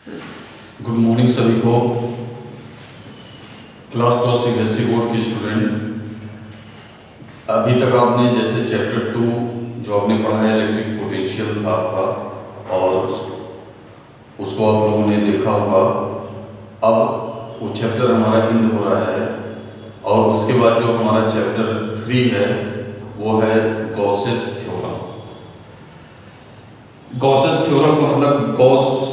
Good morning सभी को। Class 12 CBSE board के स्टूडेंट, अभी तक आपने जैसे चैप्टर 2 जो आपने पढ़ा है इलेक्ट्रिक पोटेंशियल था आपका, और उसको आप लोगों ने देखा होगा। अब वो चैप्टर हमारा एंड हो रहा है और उसके बाद जो हमारा चैप्टर 3 है वो है गॉसेस थ्योरम। गॉसेस थ्योरम का मतलब गॉस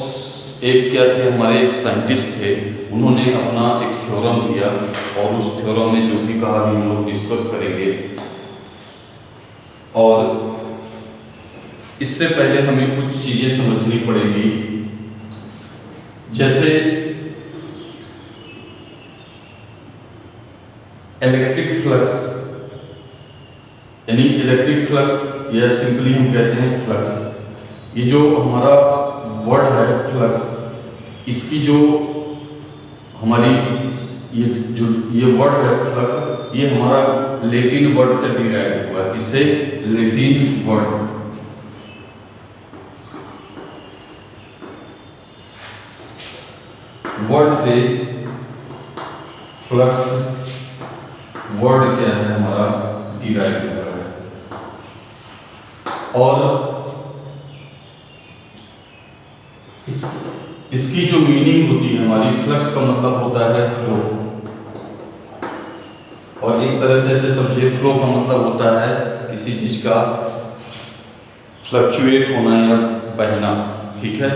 एक क्या थे, हमारे एक साइंटिस्ट थे, उन्होंने अपना एक थ्योरम दिया और उस थ्योरम में जो भी कहा भी हम लोग डिस्कस करेंगे। और इससे पहले हमें कुछ चीजें समझनी पड़ेगी, जैसे इलेक्ट्रिक फ्लक्स, यानी इलेक्ट्रिक फ्लक्स या सिंपली हम कहते हैं फ्लक्स। ये जो हमारा वर्ड है फ्लक्स, इसकी जो हमारी ये वर्ड है फ्लक्स, ये हमारा लैटिन वर्ड से डिराइव हुआ है। इससे लैटिन वर्ड से फ्लक्स वर्ड क्या है हमारा डिराइव हुआ है। और इसकी जो मीनिंग होती है हमारी, फ्लक्स का मतलब होता है फ्लो, और एक तरह से ऐसे समझिए फ्लो का मतलब होता है किसी चीज का फ्लक्चुएट होना या बहना। ठीक है,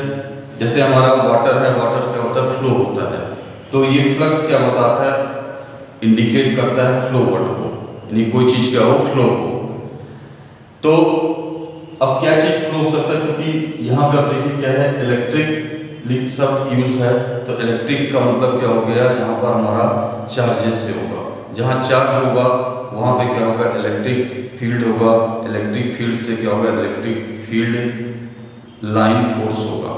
जैसे हमारा वाटर है, वाटर क्या होता है, फ्लो होता है। तो ये फ्लक्स क्या बताता है, इंडिकेट करता है फ्लो वर्ड को, यानी कोई चीज क्या हो, फ्लो हो। तो अब क्या चीज फ्लो हो सकता है, क्योंकि यहाँ पे आप देखिए क्या है, इलेक्ट्रिक शब्द यूज है। तो इलेक्ट्रिक का मतलब क्या हो गया, यहाँ पर हमारा चार्जेस से होगा। जहाँ चार्ज होगा वहाँ पे क्या होगा, इलेक्ट्रिक फील्ड होगा। इलेक्ट्रिक फील्ड से क्या होगा, इलेक्ट्रिक फील्ड लाइन फोर्स होगा।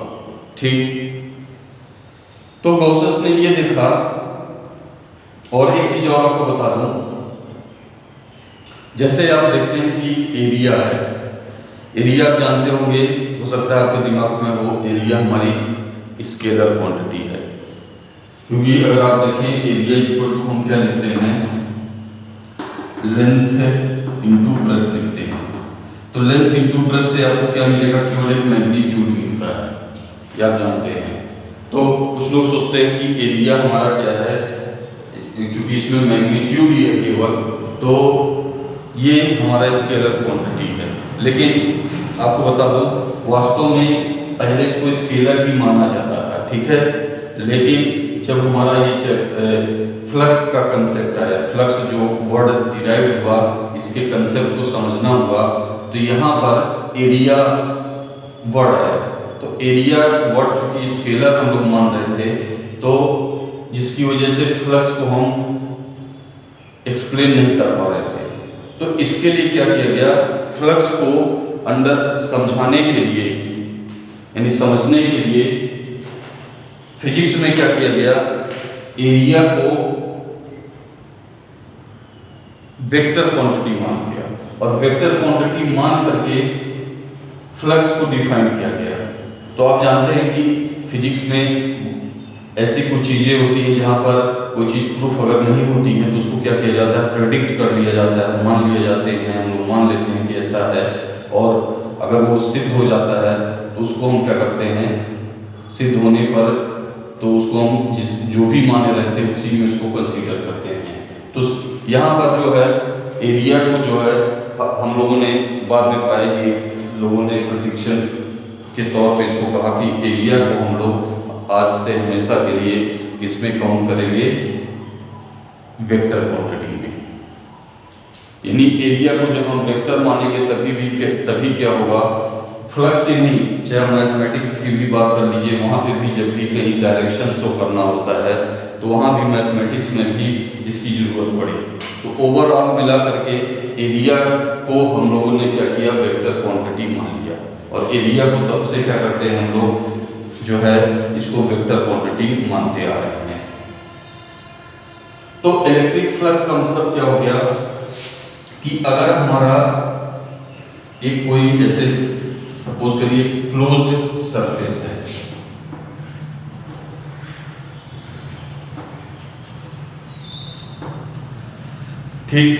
ठीक, तो गॉसेस ने ये देखा। और एक चीज और आपको बता दूं, जैसे आप देखते हैं कि एरिया है, एरिया आप जानते होंगे, हो सकता है आपके दिमाग में वो एरिया हमारी स्केलर क्वांटिटी है। क्योंकि अगर आप देखें एरिया इक्वल टू हम क्या लिखते हैं, लेंथ इंटू ब्रेथ लिखते हैं। तो लेंथ इंटू ब्रेथ से आपको क्या मिलेगा, केवल एक मैग्नीट्यूड मिलता है, ये आप जानते हैं। तो कुछ लोग सोचते हैं कि एरिया हमारा क्या है, क्योंकि इसमें मैग्नीट्यूड ही है केवल, तो ये हमारा स्केलर क्वांटिटी है। लेकिन आपको बता दो, वास्तव में पहले इसको स्केलर भी माना जाता था। ठीक है, लेकिन जब हमारा ये फ्लक्स का कंसेप्ट आया, फ्लक्स जो वर्ड डिराइव हुआ, इसके कंसेप्ट को समझना हुआ, तो यहाँ पर एरिया वर्ड है। तो एरिया वर्ड चूंकि स्केलर हम लोग मान रहे थे, तो जिसकी वजह से फ्लक्स को हम एक्सप्लेन नहीं कर पा रहे थे। तो इसके लिए क्या किया गया, फ्लक्स को अंडर समझाने के लिए, यानी समझने के लिए फिजिक्स में क्या किया गया, एरिया को वेक्टर क्वांटिटी मान दिया, और वेक्टर क्वांटिटी मान करके फ्लक्स को डिफाइन किया गया। तो आप जानते हैं कि फिजिक्स में ऐसी कुछ चीजें होती हैं जहां पर कोई चीज प्रूफ अगर नहीं होती है तो उसको क्या किया जाता है, प्रेडिक्ट कर लिया जाता है, मान लिए जाते हैं, हम लोग मान लेते हैं कि ऐसा है। और अगर वो सिद्ध हो जाता है तो उसको हम क्या करते हैं, सिद्ध होने पर तो उसको हम जो भी माने रहते हैं उसी में उसको कंसीडर करते हैं। तो यहाँ पर जो है एरिया को जो है हम लोगों ने बाद में पाया कि लोगों ने प्रेडिक्शन के तौर पे इसको कहा कि एरिया को हम लोग आज से हमेशा के लिए किसमें काउंट करेंगे, वेक्टर क्वांटिटी में। यानी एरिया को जब हम वेक्टर मानेंगे तभी क्या होगा, फ्लक्स ही नहीं, चाहे हम मैथमेटिक्स की भी बात कर लीजिए, वहाँ पे भी जब भी कहीं डायरेक्शन शो करना होता है तो वहाँ भी मैथमेटिक्स में भी इसकी जरूरत पड़ी। तो ओवरऑल मिला करके एरिया को हम लोगों ने क्या किया, वेक्टर क्वांटिटी मान लिया। और एरिया को तब से क्या करते हैं हम लोग, जो है इसको वेक्टर क्वांटिटी मानते आ रहे हैं। तो इलेक्ट्रिक फ्लक्स का मतलब क्या हो गया कि अगर हमारा एक कोई ऐसे सपोज करिए क्लोज्ड सरफेस है, ठीक।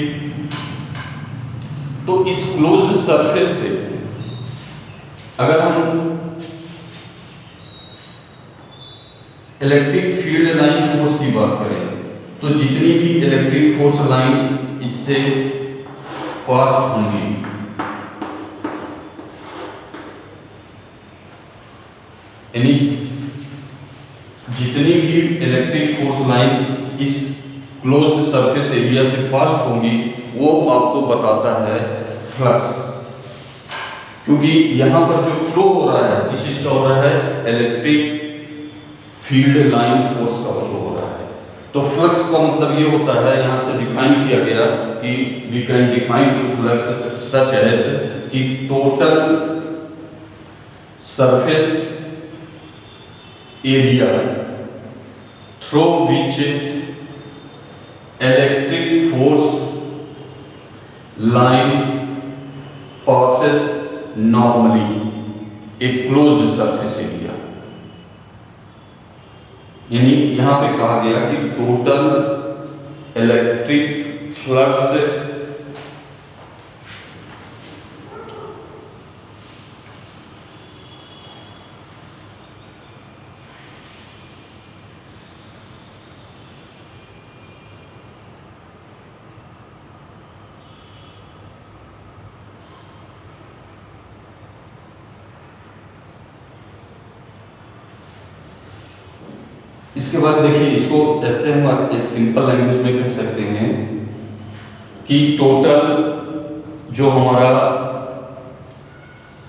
तो इस क्लोज्ड सरफेस से अगर हम इलेक्ट्रिक फील्ड लाइन फोर्स की बात करें तो जितनी भी इलेक्ट्रिक फोर्स लाइन इससे पास होंगी, यानी जितनी भी इलेक्ट्रिक फोर्स लाइन इस क्लोज्ड सरफेस एरिया से पास होंगी वो आपको बताता है फ्लक्स। क्योंकि यहां पर जो फ्लो हो रहा है किस चीज का हो रहा है, इलेक्ट्रिक फील्ड लाइन फोर्स का फ्लो हो रहा है। तो फ्लक्स का मतलब ये होता है, यहां से डिफाइन किया गया कि we can define to flux such as कि total surface area through which electric force line passes normally a closed surface area। यानी यहां पे कहा गया कि टोटल इलेक्ट्रिक फ्लक्स इसके बाद देखिए, इसको ऐसे हम एक सिंपल लैंग्वेज में कह सकते हैं कि टोटल जो हमारा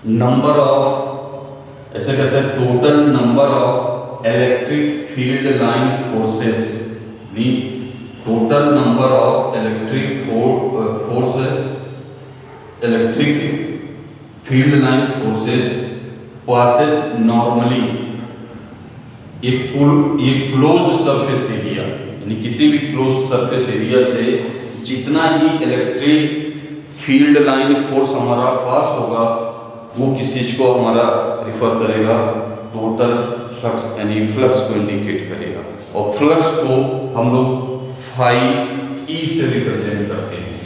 नंबर ऑफ, ऐसे कह सकते हैं total number of electric field line forces, total number of electric field line forces passes normally ये क्लोज्ड सरफेस एरिया, यानी किसी भी क्लोज्ड सरफेस एरिया से जितना ही इलेक्ट्रिक फील्ड लाइन फोर्स हमारा पास होगा वो किस चीज को हमारा रिफर करेगा, टोटल फ्लक्स, यानी फ्लक्स को इंडिकेट करेगा। और फ्लक्स को हम लोग फाई ई से रिप्रेजेंट करते हैं,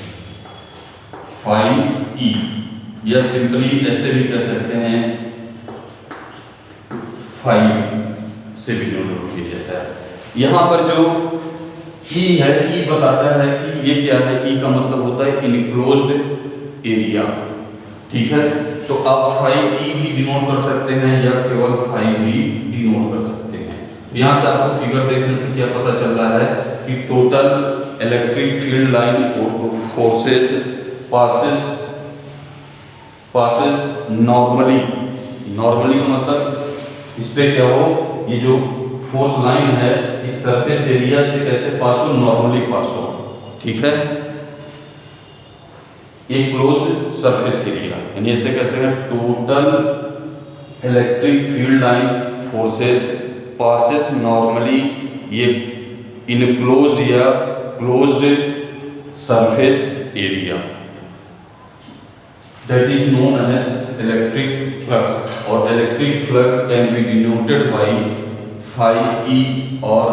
फाई ई, या सिंपली ऐसे भी कह सकते हैं फाई से भी नोट किया जाता है। यहां पर जो ई है, ई बताता है कि ये क्या है, ई का मतलब होता है इनक्लोज्ड एरिया, ठीक है। तो आप फाई ई भी डिनोट कर सकते हैं या केवल फाई भी डिनोट कर सकते हैं। यहां से आपको फिगर देखने से क्या पता चल रहा है कि total electric field line forces passes normally का मतलब इस पे क्या हो, ये जो फोर्स लाइन है इस सरफेस एरिया से कैसे पास हो, नॉर्मली पास हो, ठीक है। ये क्लोज्ड सरफेस एरिया, यानी ऐसे कैसे है, total electric field line forces passes normally ये इनक्लोज्ड या closed surface area, that is known as electric flux, और electric flux can be denoted by phi e or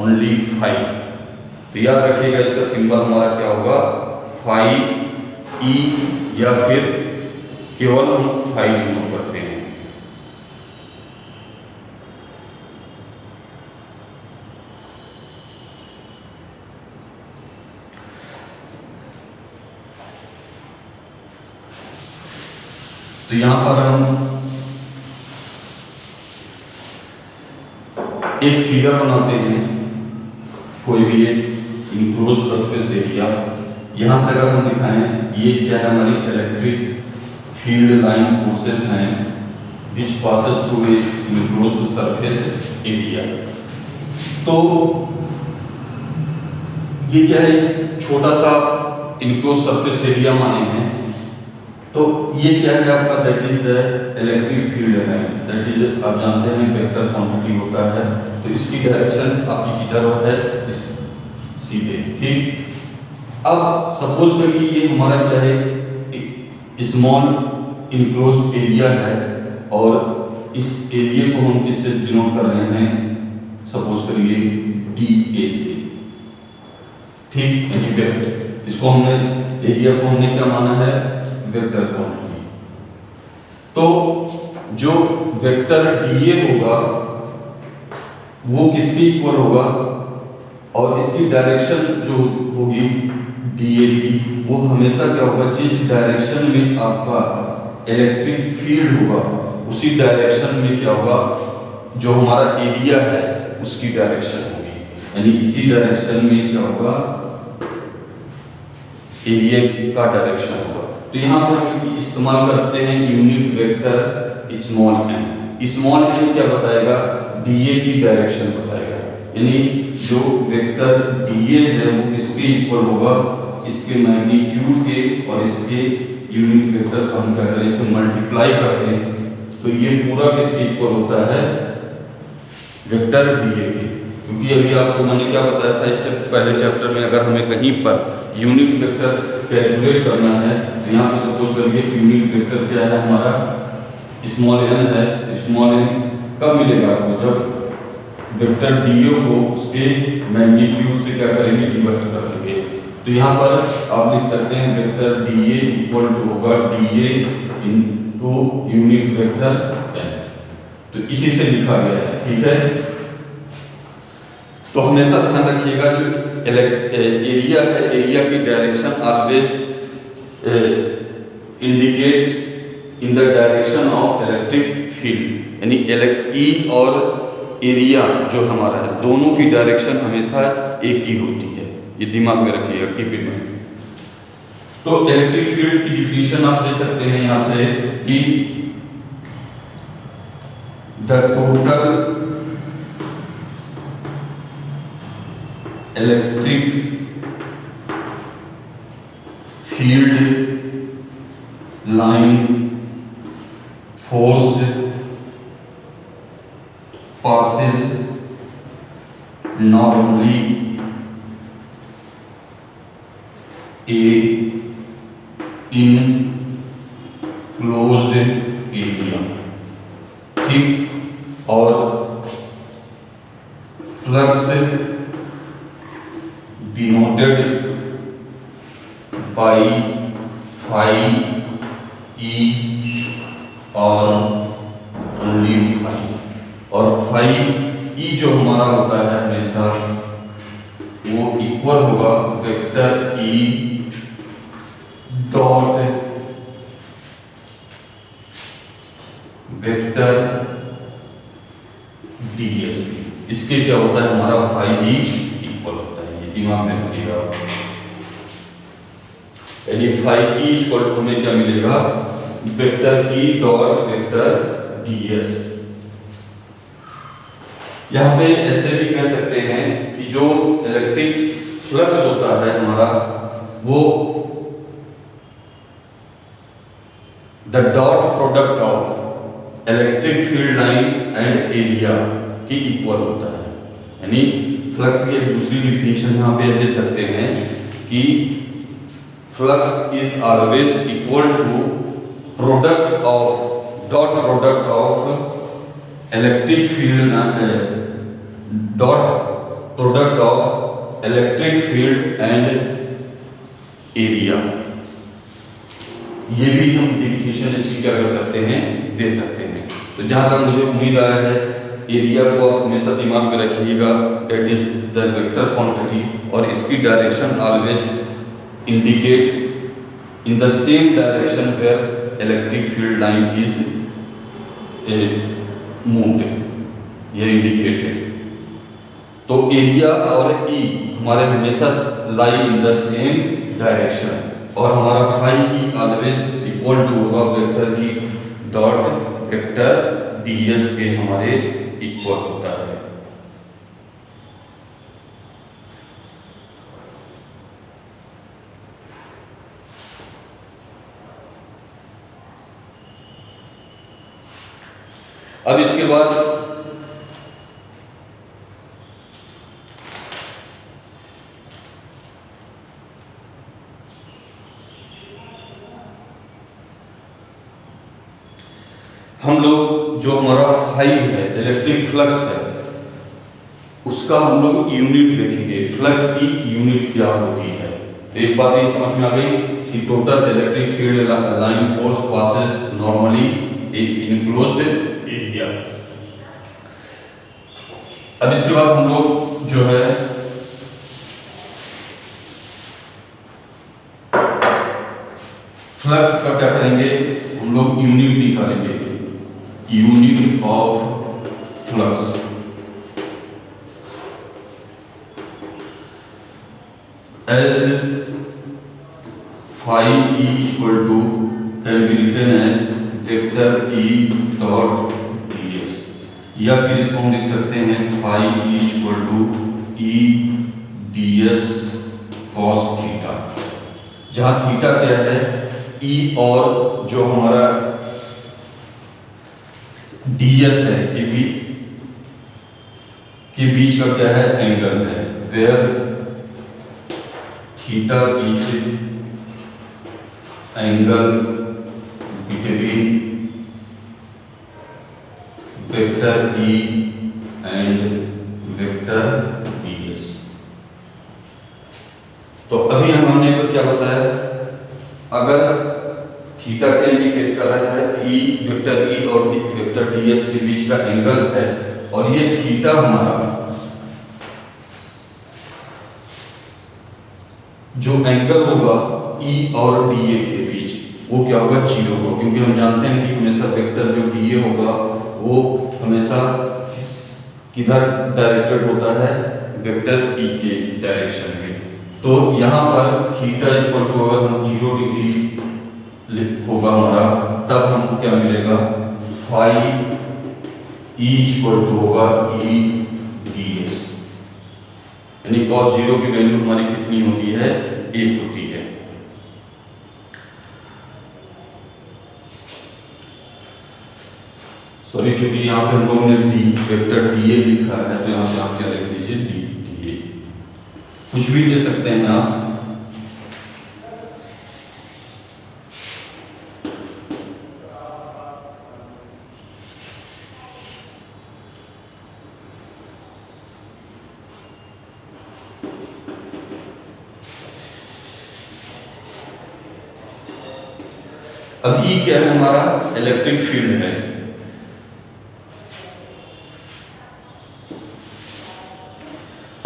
only phi। तो याद रखिएगा इसका सिंबल हमारा क्या होगा, phi e, या फिर केवल हम phi डिनोट करते हैं। तो यहां पर हम एक फिगर बनाते हैं, कोई भी एक इनक्लोज्ड सरफेस एरिया। यहां से अगर हम दिखाएं ये क्या है, हमारी इलेक्ट्रिक फील्ड लाइन फोर्सेस हैं विच passes through a enclosed surface area. तो ये क्या है, छोटा सा इनक्लोज्ड सरफेस एरिया माने हैं। तो ये क्या है आपका, that is the electric field line, that is आप जानते हैं वेक्टर क्वांटिटी होता है। तो इसकी डायरेक्शन आपकी किधर है, इस सीधे, ठीक। अब सपोज करिए ये हमारा क्या है, स्मॉल इनक्लोज्ड एरिया है और इस एरिया को हम किससे डिनोट कर रहे हैं, सपोज करिए डी ए से, ठीक, यानी इसको हमने एरिया को हमने क्या माना है, वेक्टर क्वांटिटी। तो जो वेक्टर डीए होगा वो किसके इक्वल होगा, और इसकी डायरेक्शन जो होगी डीए की, वो हमेशा क्या होगा, जिस डायरेक्शन में आपका इलेक्ट्रिक फील्ड होगा उसी डायरेक्शन में क्या होगा, जो हमारा एरिया है उसकी डायरेक्शन होगी, यानी इसी डायरेक्शन में क्या होगा, एरिया का डायरेक्शन होगा। तो यहाँ पर हम इस्तेमाल करते हैं unit vector small N. Small N क्या बताएगा, डीए की डायरेक्शन बताएगा, यानी जो वेक्टर डीए है वो किसके इक्वल होगा, इसके मैग्नीट्यूड के और इसके यूनिट वेक्टर को हम क्या करें, इसे मल्टीप्लाई करते हैं, तो ये पूरा किसके इक्वल होता है, वेक्टर डीए के। क्योंकि अभी आपको मैंने क्या बताया था इससे पहले चैप्टर में, अगर हमें कहीं पर यूनिट वेक्टर कैलकुलेट करना है तो यहाँ पे सपोज करिए यूनिट वेक्टर क्या है हमारा, स्मॉल एन है। स्मॉल एन कब मिलेगा आपको, जब वेक्टर डीओ को उसके मैग्नीट्यूड से क्या करेंगे, डिवाइड कर देंगे। तो यहाँ पर आप लिख सकते हैं वेक्टर डीए इक्वल टू होगा DA into unit vector N. तो इसी से लिखा गया है, ठीक है। तो हमेशा ध्यान रखिएगा जो एरिया है, एरिया की direction always indicate in the direction of electric field, यानी ई और एरिया जो हमारा है दोनों की डायरेक्शन हमेशा एक ही होती है, ये दिमाग में रखिएगा, कीप इट माइंड। तो इलेक्ट्रिक फील्ड की डिफिनीशन आप दे सकते हैं यहां से कि the total electric field line force passes not only a enclosed area, ठीक, और flux denoted by phi E और ओनली फाई, और फाई ई जो हमारा होता है हमेशा वो इक्वल होगा vector E dot vector DS. इसके क्या होता है, हमारा फाई ई इक्वल होता है, ये दिमाग में रखिएगा। यानी फाई ई इक्वल टू हमें क्या मिलेगा, vector E dot vector DS. यहाँ पे ऐसे भी कह सकते हैं कि जो इलेक्ट्रिक फ्लक्स होता है हमारा वो the dot product of electric field line and area की इक्वल होता है। यानी फ्लक्स की एक दूसरी डिफिनीशन यहाँ पे दे सकते हैं कि flux is always equal to product of dot product of electric field dot product of electric field and area. ये भी हम डिफिनीशन इसकी क्या कर सकते हैं, दे सकते हैं। तो जहां तक मुझे उम्मीद आया है, एरिया को आप हमेशा दिमाग में रखिएगा, that is the vector quantity, और इसकी direction always indicate in the same direction where electric field line is moved, ये इंडिकेटेड। तो एरिया और ई हमारे हमेशा lie in the same direction, और हमारा phi E always equal to होगा vector E dot vector ds के हमारे इक्वल होता है। अब इसके बाद हम लोग जो हमारा फाई है, इलेक्ट्रिक फ्लक्स है, उसका हम लोग यूनिट लिखेंगे, फ्लक्स की यूनिट क्या होती है, एक बात ये समझ में आ गई कि total electric field line force passes normally in closed area. अब इसके बाद हम लोग जो है फ्लक्स का क्या करेंगे, हम लोग यूनिट निकालेंगे, unit of flux. As phi E equal to can be written as vector E dot ds, या फिर इसको हम लिख सकते हैं phi E equal to E ds cos theta, जहाँ थीटा क्या है E और जो हमारा ds है के बीच का क्या है एंगल है, where theta is angle between vector E and vector ds। तो अभी हमने क्या बताया, अगर थीटा का इंडिकेट कर रहा है E वेक्टर E और वेक्टर ds के बीच का एंगल है, और ये थीटा हमारा जो एंगल होगा E और dA के बीच वो क्या होगा, 0 होगा, क्योंकि हम जानते हैं कि हमेशा वेक्टर जो dA होगा वो हमेशा किधर डायरेक्टेड होता है, वेक्टर E के डायरेक्शन में। तो यहाँ पर थीटा इक्वल टू अगर हम 0 डिग्री होगा हमारा, तब हमको क्या मिलेगा, फाई E इक्वल टू होगा E ds, यानी cos 0 की वैल्यू हमारी कितनी होती है, 1 होती है। सॉरी, क्योंकि यहाँ पे हम लोगों ने डी वेक्टर dA लिखा है, तो यहाँ पे आप क्या लिख दीजिए, dA, कुछ भी ले सकते हैं आप। अब E क्या है, हमारा इलेक्ट्रिक फील्ड है।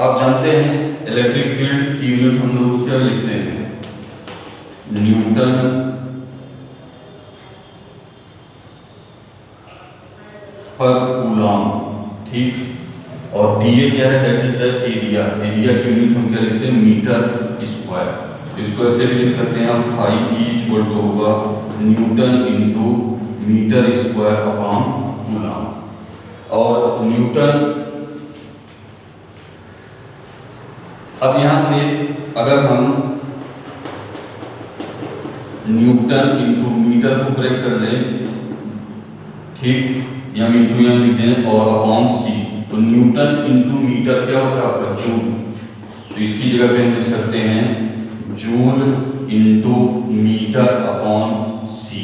आप जानते हैं इलेक्ट्रिक फील्ड की यूनिट हम लोग क्या लिखते हैं, न्यूटन पर कूलॉम, ठीक। और dA क्या है, that is the area, area की यूनिट हम क्या लिखते हैं, मीटर स्क्वायर। इसको ऐसे भी लिख सकते हैं आप, फाई E इक्वल टू होगा newton into metre square upon coulomb. और न्यूटन, अब यहां से अगर हम न्यूटन इंटू मीटर को ब्रेक कर लें, ठीक, यम इंटू यम लिख दें और अपॉन सी, तो न्यूटन इंटू मीटर क्या होता है आपका, जूल। तो इसकी जगह पे हम लिख सकते हैं जूल इंटू मीटर अपॉन सी।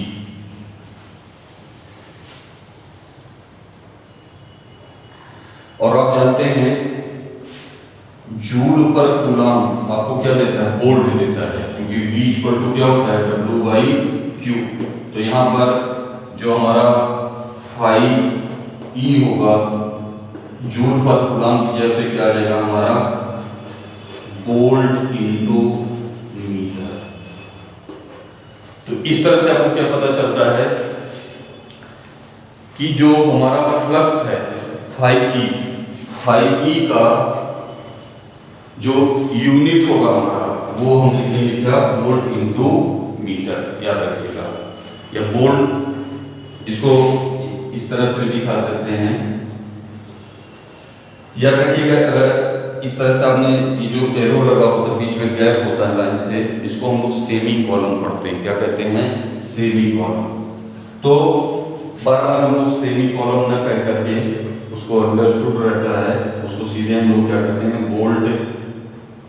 और आप जानते हैं जूल पर कूलॉम आपको क्या देता है, वोल्ट देता है, क्योंकि V इक्वल टू क्या होता है, W/Q। तो यहाँ पर जो हमारा फाई E होगा जूल पर कूलॉम की जगह पे क्या आ जाएगा हमारा, वोल्ट इंटू मीटर। तो इस तरह से आपको क्या पता चलता है कि जो हमारा फ्लक्स है फाई E का जो यूनिट होगा हमारा, वो हम लिखेंगे क्या, वोल्ट इंटू मीटर, याद रखिएगा। या वोल्ट, इसको इस तरह से भी लिखा सकते हैं, याद रखिएगा। अगर इस तरह से आपने ये जो एरो लगा होता है, बीच में गैप होता है लाइन से, इसको हम लोग सेमी कॉलम पढ़ते हैं, क्या कहते हैं, सेमी कॉलम। तो बार बार हम लोग सेमी कॉलम न कह करके उसको अंडरस्टूड रहता है, उसको सीधे हम लोग क्या कहते हैं, वोल्ट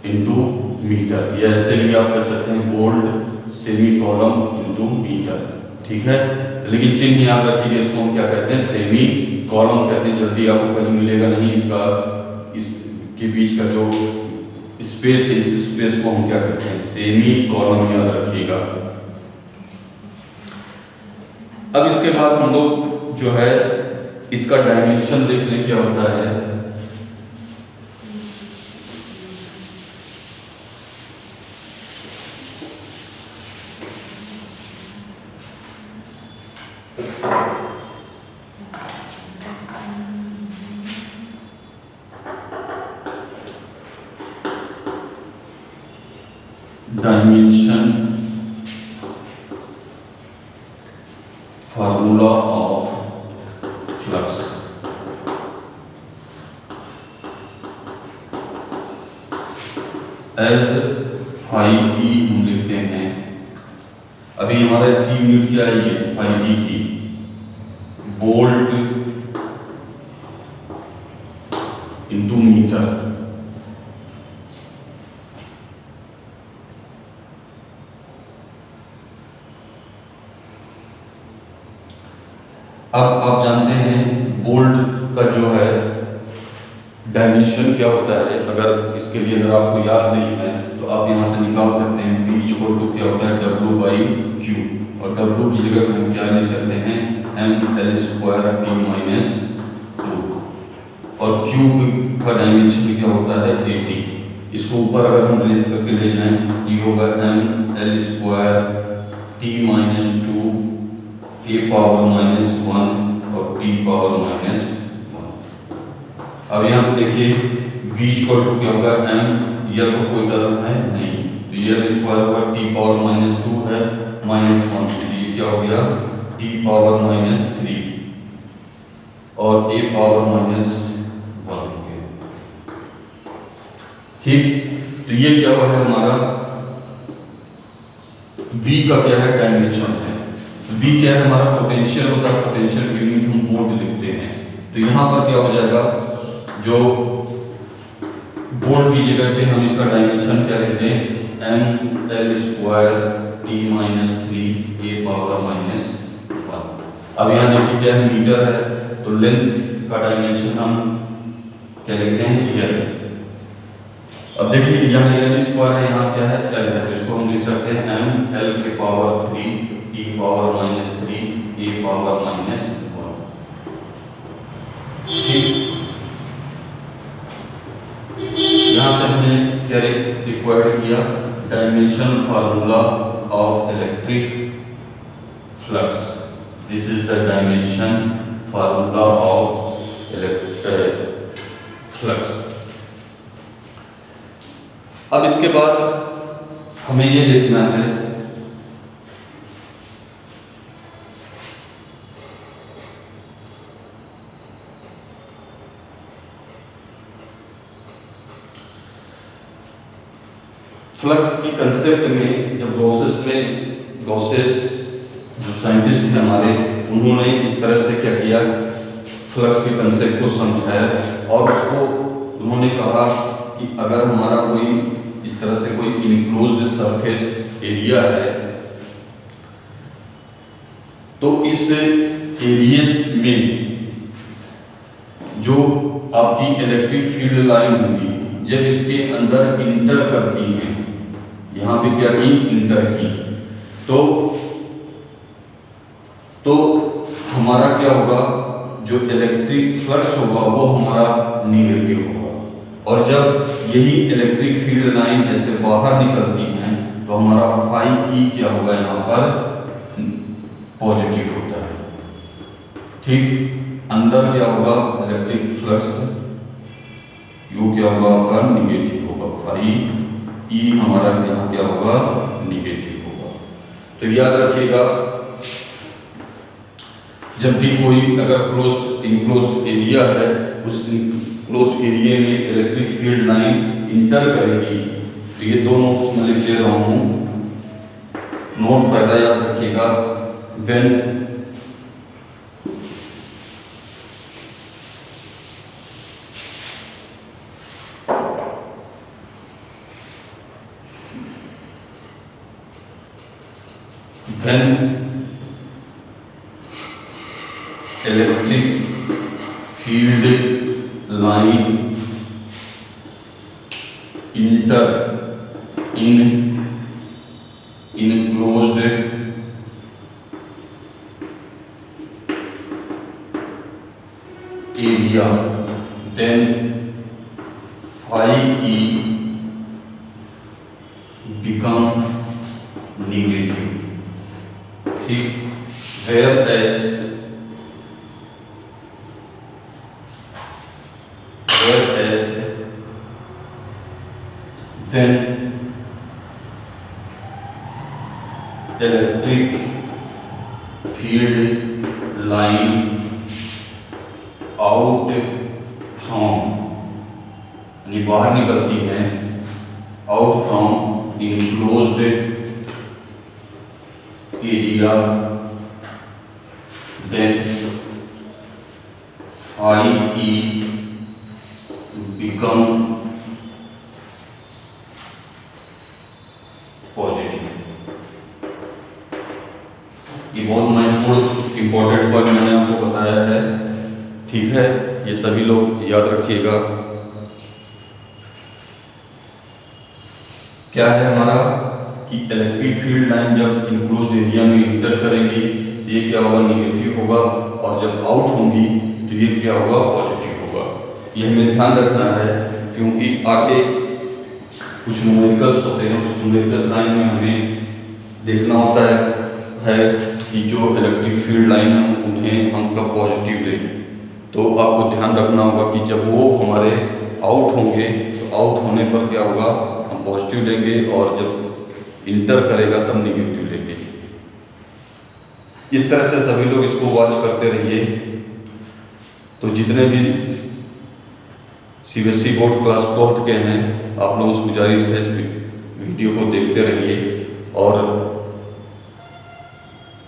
इंटू मीटर, या ऐसे भी आप कह सकते हैं volt semicolon into metre, ठीक है। लेकिन चिन्ह याद रखिए, इसको हम क्या कहते हैं, सेमी कॉलम कहते हैं। जल्दी आपको कहीं मिलेगा नहीं, इसका इसके बीच का जो स्पेस है, इस स्पेस को हम क्या कहते हैं, सेमी कॉलम, याद रखिएगा। अब इसके बाद हम लोग जो है इसका डायमेंशन देख लें क्या होता है। Dimension formula of flux. As phi E हम लिखते हैं। अभी हमारा इसकी यूनिट क्या है, ये फाई ई की वोल्ट इंटू मीटर। अब आप जानते हैं वोल्ट का जो है डायमेंशन क्या होता है। अगर इसके लिए अगर आपको याद नहीं है तो आप यहाँ से निकाल सकते हैं। V इक्वल टू क्या होता है, W बाई क्यू, और W की जगह हम क्या ले सकते हैं, m l square t minus 2, और Q का डायमेंशन क्या होता है, AT। इसको ऊपर अगर हम रेस करके ले जाएं, ये होगा m l square t minus 2 a power minus 1 और t पावर माइनस 1। अब यहाँ पे देखिए v इक्वल टू क्या होगा, m या तो कोई टर्म है नहीं, तो ये स्क्वायर होगा t पावर माइनस 2 है माइनस 1, तो ये क्या हो गया t पावर माइनस 3 और a पावर माइनस 1 हो गया। ठीक, तो ये क्या हुआ है हमारा v का क्या है, डायमेंशन है। V क्या है हमारा, पोटेंशियल होता है, पोटेंशियल की यूनिट हम वोल्ट लिखते हैं। तो यहाँ पर क्या हो जाएगा, जो वोल्ट की जगह पे हम इसका डायमेंशन क्या लिखते हैं, m l square t minus 3 a power minus 1। अब यहाँ देखिए क्या है, मीटर है, तो लेंथ का डायमेंशन हम क्या लिखते हैं, l। अब देखिए यहाँ l स्क्वायर है, यहाँ क्या है, l है, तो इसको हम लिख सकते हैं m l के power 3 t power minus 3 a power minus 1। ठीक, यहाँ से हमने क्या रिक्वायर्ड किया, dimension formula of electric flux. This is the dimension formula of electric flux. अब इसके बाद हमें ये देखना है फ्लक्स की कंसेप्ट में। जब गॉसेस जो साइंटिस्ट थे हमारे, उन्होंने इस तरह से क्या किया, फ्लक्स के कंसेप्ट को समझाया और उसको उन्होंने कहा कि अगर हमारा कोई इस तरह से कोई इनक्लोज्ड सरफेस एरिया है, तो इस एरिया में जो आपकी इलेक्ट्रिक फील्ड लाइन होगी, जब इसके अंदर इंटर करती हैं, यहाँ पे क्या की, इंटर की, तो हमारा क्या होगा, जो इलेक्ट्रिक फ्लक्स होगा वो हमारा निगेटिव होगा। और जब यही इलेक्ट्रिक फील्ड लाइन ऐसे बाहर निकलती हैं तो हमारा फाई ई क्या होगा, यहाँ पर पॉजिटिव होता है। ठीक, अंदर क्या होगा, इलेक्ट्रिक फ्लक्स यू क्या होगा आपका, निगेटिव होगा, फाई ई हमारा यहाँ क्या होगा, निगेटिव होगा। तो याद रखिएगा, जब भी कोई अगर इनक्लोज्ड एरिया है, उस क्लोज्ड एरिया में इलेक्ट्रिक फील्ड लाइन इंटर करेगी, तो ये दो नोट्स मैं लिख दे रहा हूँ। नोट पहला याद रखिएगा, when electric field line inter in enclosed area, then IE become negative, ठीक, whereas then electric field line out from, यानी बाहर निकलती है, out from enclosed area, then IE become positive. ये बहुत महत्वपूर्ण इंपॉर्टेंट पॉइंट मैंने आपको बताया है, ठीक है, ये सभी लोग याद रखिएगा। क्या है हमारा कि इलेक्ट्रिक फील्ड लाइन जब इनक्लोज्ड एरिया में इंटर करेंगी तो ये क्या होगा, निगेटिव होगा, और जब आउट होंगी तो ये क्या होगा, पॉजिटिव होगा। ये हमें ध्यान रखना है, क्योंकि आगे कुछ न्यूमेरिकल्स होते हैं, उस न्यूमेरिकल्स लाइन में हमें देखना होता है कि जो इलेक्ट्रिक फील्ड लाइन है उन्हें हम कब पॉजिटिव लें। तो आपको ध्यान रखना होगा कि जब वो हमारे आउट होंगे तो आउट होने पर क्या होगा, हम पॉजिटिव लेंगे, और जब इंटर करेगा तब निगेटिव लेंगे। इस तरह से सभी लोग इसको वॉच करते रहिए। तो जितने भी CBSE बोर्ड क्लास 12th के हैं, आप लोगों से गुजारिश है इस वीडियो को देखते रहिए और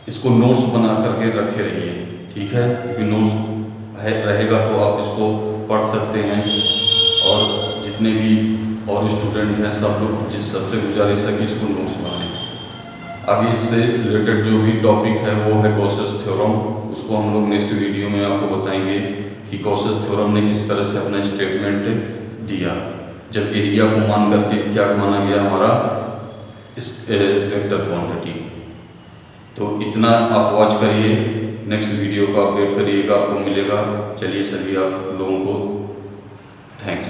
इसको नोट्स बना करके रखे रहिए, ठीक है, क्योंकि नोट्स रहेगा तो आप इसको पढ़ सकते हैं। और जितने भी और स्टूडेंट हैं सब लोग, सबसे गुजारिश है कि इसको नोट्स बनाएं। आगे इससे रिलेटेड जो भी टॉपिक है वो है गॉसेस थ्योरम, उसको हम लोग नेक्स्ट वीडियो में आपको बताएंगे कि गॉसेस थ्योरम ने किस तरह से अपना स्टेटमेंट दिया जब एरिया को मान करके क्या माना गया हमारा इस वेक्टर क्वांटिटी। तो इतना आप वॉच करिए, नेक्स्ट वीडियो का अपडेट करिएगा, आपको मिलेगा। चलिए सभी आप लोगों को थैंक्स।